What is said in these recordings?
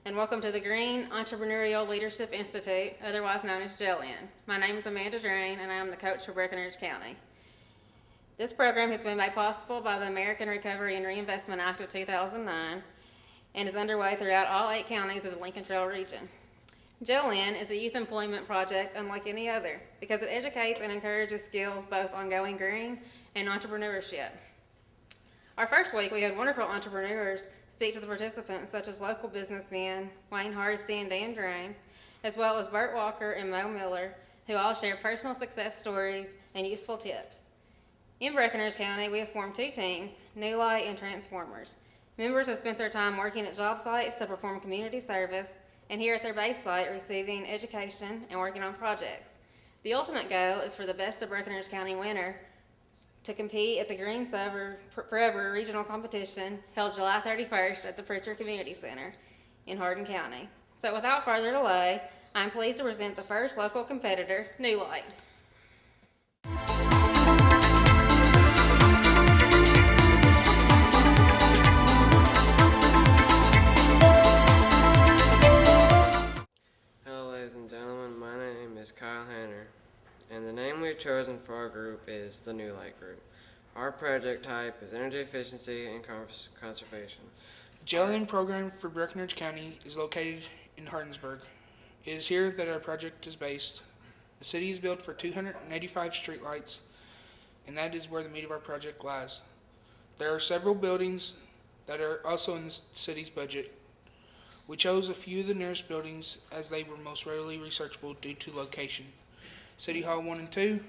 and welcome to the Green Entrepreneurial Leadership Institute, otherwise known as GELIN. My name is Amanda Drain, and I am the coach for Breckinridge County. This program has been made possible by the American Recovery and Reinvestment Act of 2009 and is underway throughout all 8 counties of the Lincoln Trail region. GELIN is a youth employment project unlike any other because it educates and encourages skills both on going green and entrepreneurship. Our first week, we had wonderful entrepreneurs speak to the participants, such as local businessmen Wayne Hardin and Dan Drain, as well as Bert Walker and Mo Miller, who all share personal success stories and useful tips. In Breckinridge County, we have formed 2 teams, New Light and Transformers. Members have spent their time working at job sites to perform community service, and here at their base site receiving education and working on projects. The ultimate goal is for the Best of Breckinridge County winner to compete at the Green Forever Regional Competition held July 31st at the Printer Community Center in Hardin County. So without further delay, I'm pleased to present the first local competitor, New Light. Hello ladies and gentlemen, my name is Kyle Hanner, and the name we've chosen for our group is the New Light Group. Our project type is energy efficiency and conservation. The GELIN program for Breckinridge County is located in Hardinsburg. It is here that our project is based. The city is built for 285 streetlights, and that is where the meat of our project lies. There are several buildings that are also in the city's budget. We chose a few of the nearest buildings as they were most readily researchable due to location. City Hall 1 and 2,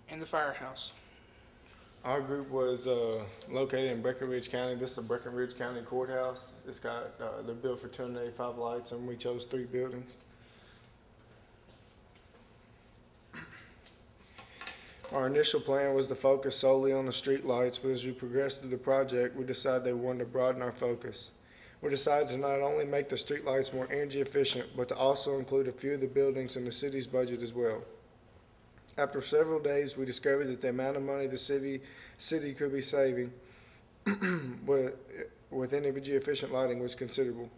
and the firehouse. Our group was located in Breckinridge County. This is the Breckinridge County Courthouse. It's got, they're built for 285 lights, and we chose 3 buildings. Our initial plan was to focus solely on the street lights, but as we progressed through the project, we decided that we wanted to broaden our focus. We decided to not only make the street lights more energy efficient, but to also include a few of the buildings in the city's budget as well. After several days, we discovered that the amount of money the city could be saving with energy efficient lighting was considerable.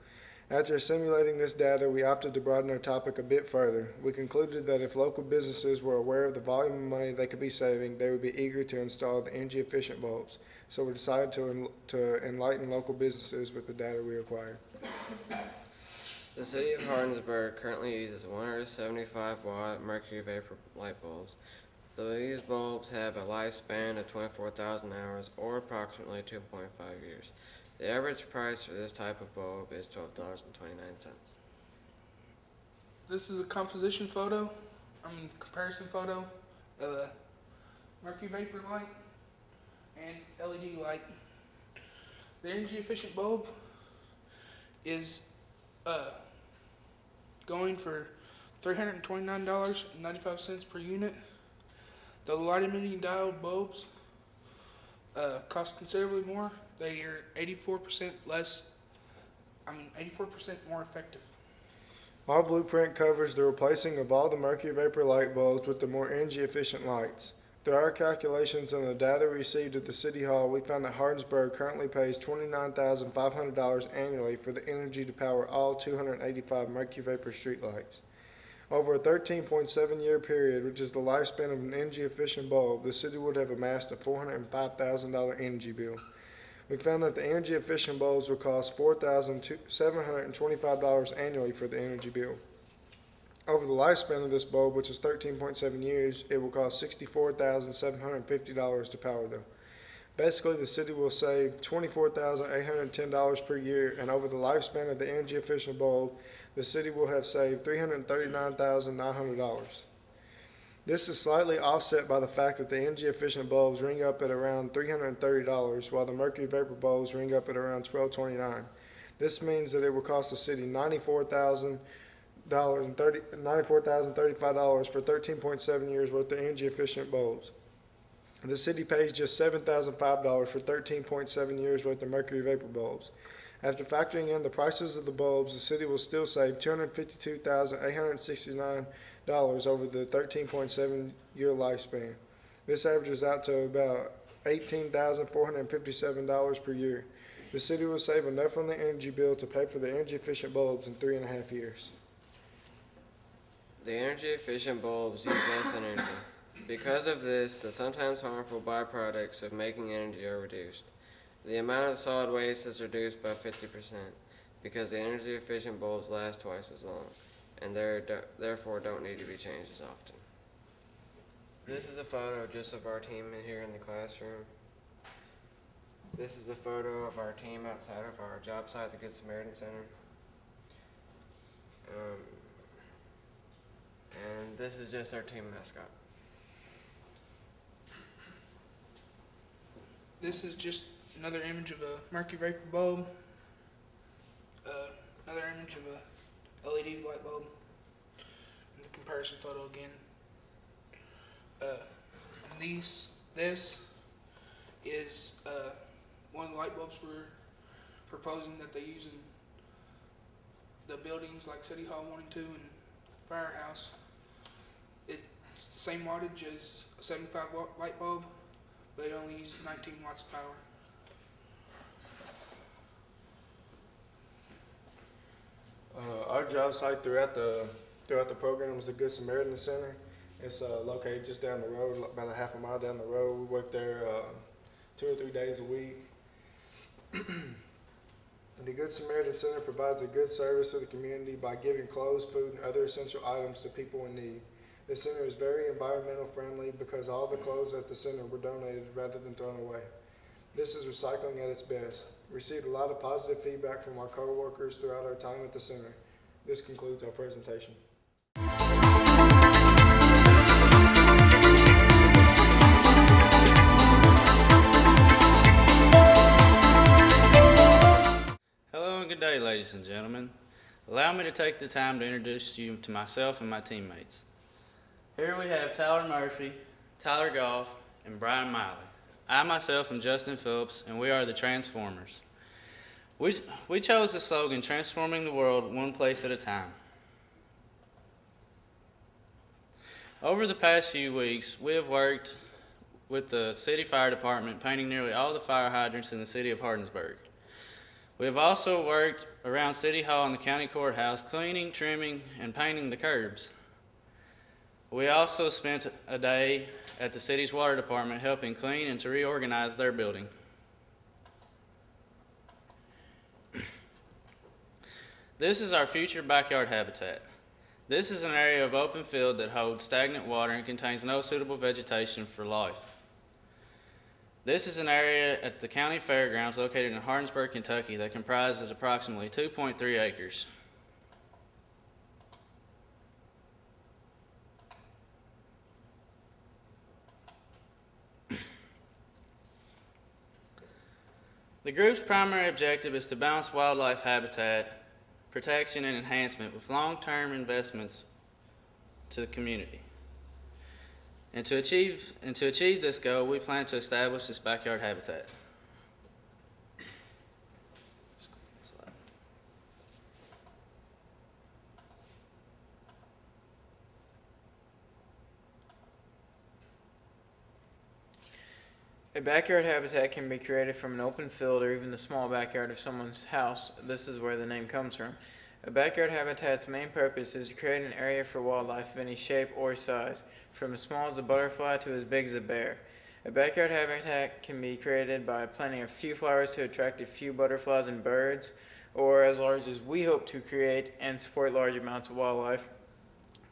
After assimilating this data, we opted to broaden our topic a bit further. We concluded that if local businesses were aware of the volume of money they could be saving, they would be eager to install the energy efficient bulbs. So we decided to enlighten local businesses with the data we acquired. The city of Hardinsburg currently uses 175 watt mercury vapor light bulbs. These bulbs have a lifespan of 24,000 hours or approximately 2.5 years. The average price for this type of bulb is $12.29. This is a comparison photo of a mercury vapor light and LED light. The energy efficient bulb is going for $329.95 per unit. The light emitting diode bulbs cost considerably more. They are 84% more effective. Our blueprint covers the replacing of all the mercury vapor light bulbs with the more energy efficient lights. Through our calculations and the data received at the City Hall, we found that Hardinsburg currently pays $29,500 annually for the energy to power all 285 mercury vapor streetlights. Over a 13.7 year period, which is the lifespan of an energy efficient bulb, the city would have amassed a $405,000 energy bill. We found that the energy efficient bulbs would cost $4,725 annually for the energy bill. Over the lifespan of this bulb, which is 13.7 years, it will cost $64,750 to power them. Basically, the city will save $24,810 per year, and over the lifespan of the energy efficient bulb, the city will have saved $339,900. This is slightly offset by the fact that the energy efficient bulbs ring up at around $330, while the mercury vapor bulbs ring up at around $1229. This means that it will cost the city $94,035 for 13.7 years worth of energy efficient bulbs. The city pays just $7,005 for 13.7 years worth of mercury vapor bulbs. After factoring in the prices of the bulbs, the city will still save $252,869 over the 13.7 year lifespan. This averages out to about $18,457 per year. The city will save enough on the energy bill to pay for the energy efficient bulbs in 3.5 years. The energy efficient bulbs use less energy. Because of this, the sometimes harmful byproducts of making energy are reduced. The amount of solid waste is reduced by 50% because the energy efficient bulbs last twice as long and therefore don't need to be changed as often. This is a photo just of our team here in the classroom. This is a photo of our team outside of our job site, the Good Samaritan Center. And this is just our team mascot. This is just another image of a mercury vapor bulb. Another image of a LED light bulb. And the comparison photo again. And this is one of the light bulbs we're proposing that they use in the buildings like City Hall 1 and 2 and Firehouse. It's the same wattage as a 75 watt light bulb, but it only uses 19 watts of power. Our job site throughout the program is the Good Samaritan Center. It's located just down the road, about a half a mile down the road. We work there 2 or 3 days a week. The Good Samaritan Center provides a good service to the community by giving clothes, food, and other essential items to people in need. The center is very environmental friendly because all the clothes at the center were donated rather than thrown away. This is recycling at its best. We received a lot of positive feedback from our co-workers throughout our time at the center. This concludes our presentation. Hello and good day, ladies and gentlemen. Allow me to take the time to introduce you to myself and my teammates. Here we have Tyler Murphy, Tyler Goff, and Brian Miley. I myself am Justin Phillips, and we are the Transformers. We chose the slogan, transforming the world one place at a time. Over the past few weeks, we have worked with the City Fire Department painting nearly all the fire hydrants in the city of Hardinsburg. We have also worked around City Hall and the County Courthouse cleaning, trimming, and painting the curbs. We also spent a day at the city's water department helping clean and to reorganize their building. This is our future backyard habitat. This is an area of open field that holds stagnant water and contains no suitable vegetation for life. This is an area at the county fairgrounds located in Hardinsburg, Kentucky that comprises approximately 2.3 acres. The group's primary objective is to balance wildlife habitat, protection, and enhancement with long-term investments to the community. And to achieve this goal, we plan to establish this backyard habitat. A backyard habitat can be created from an open field or even the small backyard of someone's house. This is where the name comes from. A backyard habitat's main purpose is to create an area for wildlife of any shape or size, from as small as a butterfly to as big as a bear. A backyard habitat can be created by planting a few flowers to attract a few butterflies and birds, or as large as we hope to create and support large amounts of wildlife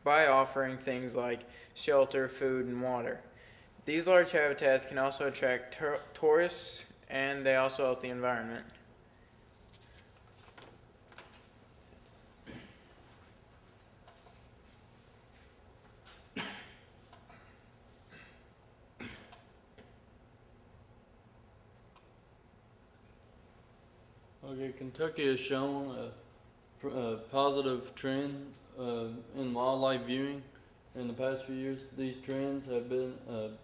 by offering things like shelter, food, and water. These large habitats can also attract tourists, and they also help the environment. Okay, Kentucky has shown a positive trend in wildlife viewing in the past few years. These trends have been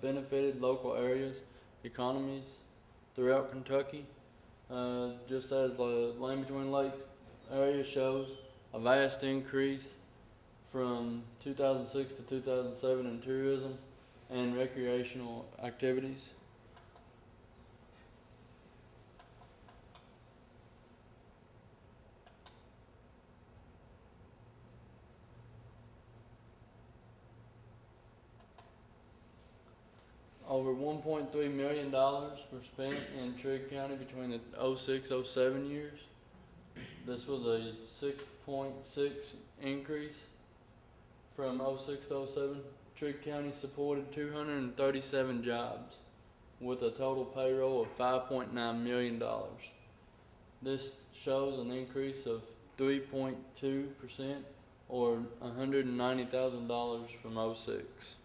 benefited local areas, economies throughout Kentucky. Just as the Land Between Lakes area shows a vast increase from 2006 to 2007 in tourism and recreational activities. over $1.3 million were spent in Trigg County between the 06-07 years. This was a 6.6 increase from 06-07. Trigg County supported 237 jobs with a total payroll of $5.9 million. This shows an increase of 3.2% or $190,000 from 06.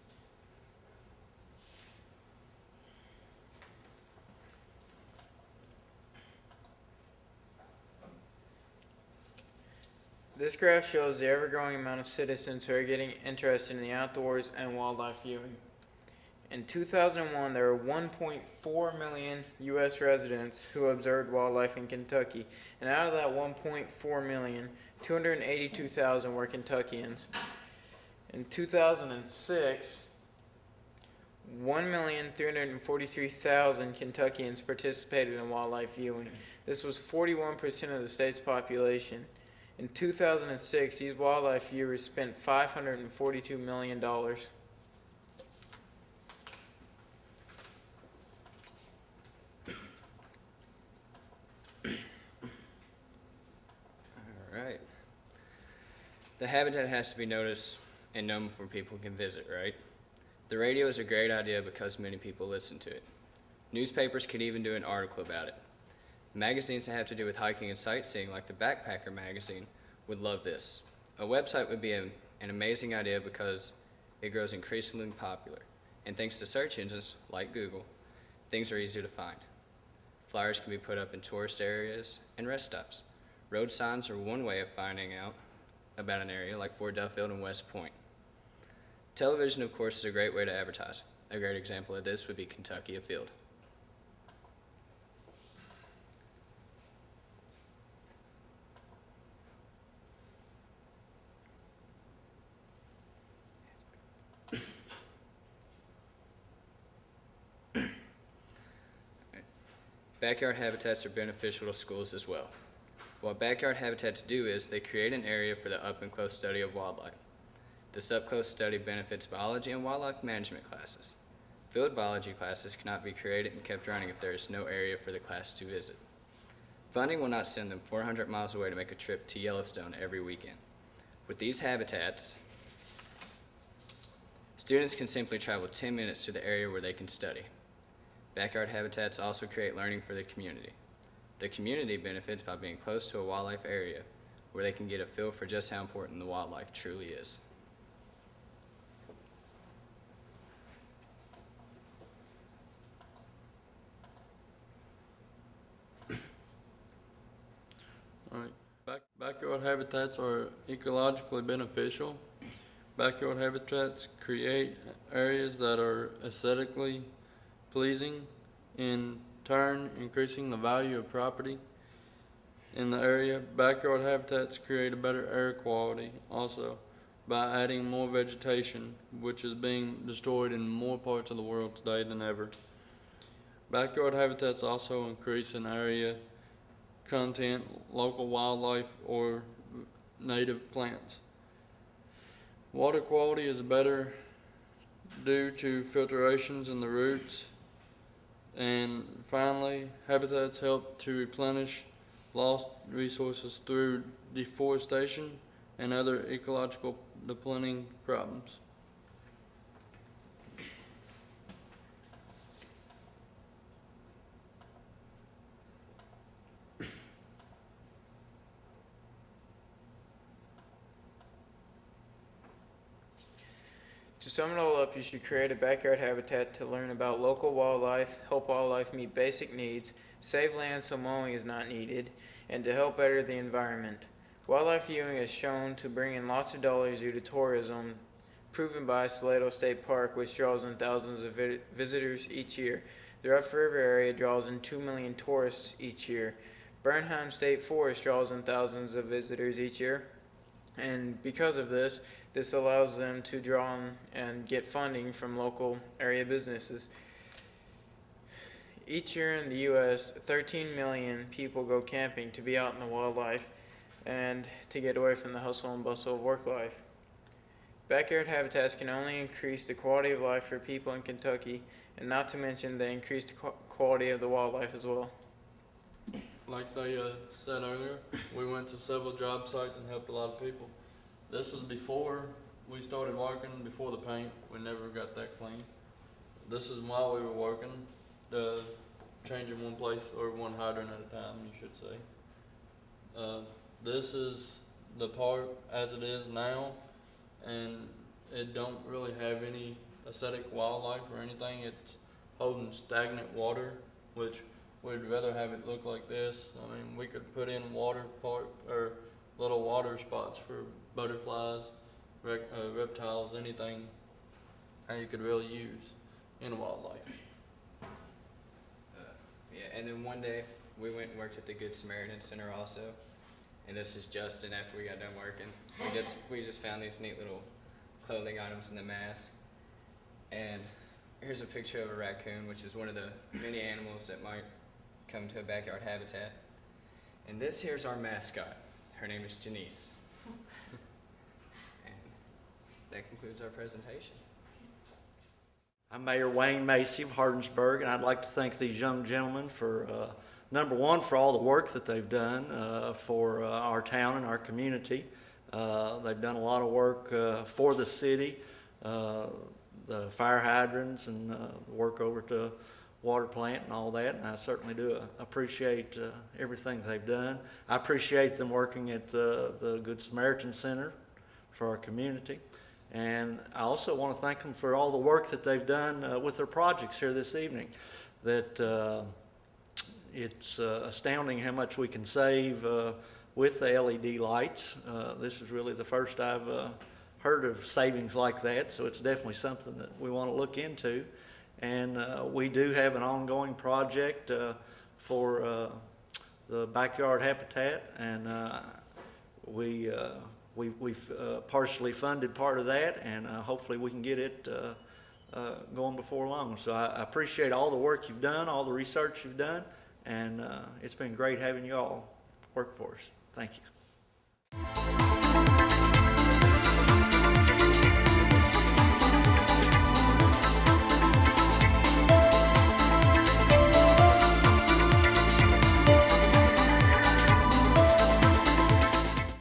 This graph shows the ever-growing amount of citizens who are getting interested in the outdoors and wildlife viewing. In 2001, there were 1.4 million U.S. residents who observed wildlife in Kentucky, and out of that 1.4 million, 282,000 were Kentuckians. In 2006, 1,343,000 Kentuckians participated in wildlife viewing. This was 41% of the state's population. In 2006, these wildlife viewers spent $542 million. Alright. The habitat has to be noticed and known before people can visit, right? The radio is a great idea because many people listen to it. Newspapers could even do an article about it. Magazines that have to do with hiking and sightseeing, like the Backpacker magazine, would love this. A website would be an amazing idea because it grows increasingly popular. And thanks to search engines like Google, things are easier to find. Flyers can be put up in tourist areas and rest stops. Road signs are one way of finding out about an area, like Fort Duffield and West Point. Television, of course, is a great way to advertise. A great example of this would be Kentucky Afield. Backyard habitats are beneficial to schools as well. What backyard habitats do is they create an area for the up-and-close study of wildlife. This up-close study benefits biology and wildlife management classes. Field biology classes cannot be created and kept running if there is no area for the class to visit. Funding will not send them 400 miles away to make a trip to Yellowstone every weekend. With these habitats, students can simply travel 10 minutes to the area where they can study. Backyard habitats also create learning for the community. The community benefits by being close to a wildlife area where they can get a feel for just how important the wildlife truly is. Alright, backyard habitats are ecologically beneficial. Backyard habitats create areas that are aesthetically pleasing, in turn increasing the value of property in the area. Backyard habitats create a better air quality also by adding more vegetation, which is being destroyed in more parts of the world today than ever. Backyard habitats also increase in area content, local wildlife, or native plants. Water quality is better due to filtrations in the roots. And finally, habitats help to replenish lost resources through deforestation and other ecological depleting problems. To sum it all up, you should create a backyard habitat to learn about local wildlife, help wildlife meet basic needs, save land so mowing is not needed, and to help better the environment. Wildlife viewing is shown to bring in lots of dollars due to tourism, proven by Salado State Park, which draws in thousands of visitors each year. The Rough River area draws in 2 million tourists each year. Bernheim State Forest draws in thousands of visitors each year. And because of this allows them to draw on and get funding from local area businesses. Each year in the U.S., 13 million people go camping to be out in the wildlife and to get away from the hustle and bustle of work life. Backyard habitats can only increase the quality of life for people in Kentucky, and not to mention they increase the quality of the wildlife as well. Like they said earlier, we went to several job sites and helped a lot of people. This was before we started working, before the paint. We never got that clean. This is while we were working, changing one place or one hydrant at a time, you should say. This is the part as it is now, and it don't really have any aesthetic wildlife or anything. It's holding stagnant water, which we'd rather have it look like this. I mean, we could put in water park or little water spots for butterflies, reptiles, anything that you could really use in wildlife. Yeah, and then one day we went and worked at the Good Samaritan Center also, and this is Justin after we got done working. We just found these neat little clothing items in the mask, and here's a picture of a raccoon, which is one of the many animals that might come to a backyard habitat. And this here's our mascot. Her name is Janice. And that concludes our presentation. I'm Mayor Wayne Macy of Hardinsburg, and I'd like to thank these young gentlemen for, number one, for all the work that they've done for our town and our community. They've done a lot of work for the city, the fire hydrants and the work over at the water plant and all that, and I certainly do appreciate everything they've done. I appreciate them working at the Good Samaritan Center for our community. And I also want to thank them for all the work that they've done with their projects here this evening. That it's astounding how much we can save with the LED lights. This is really the first I've heard of savings like that, so it's definitely something that we want to look into. And we do have an ongoing project for the backyard habitat, and we've partially funded part of that, and hopefully we can get it going before long. So I appreciate all the work you've done, all the research you've done, and it's been great having you all work for us. Thank you.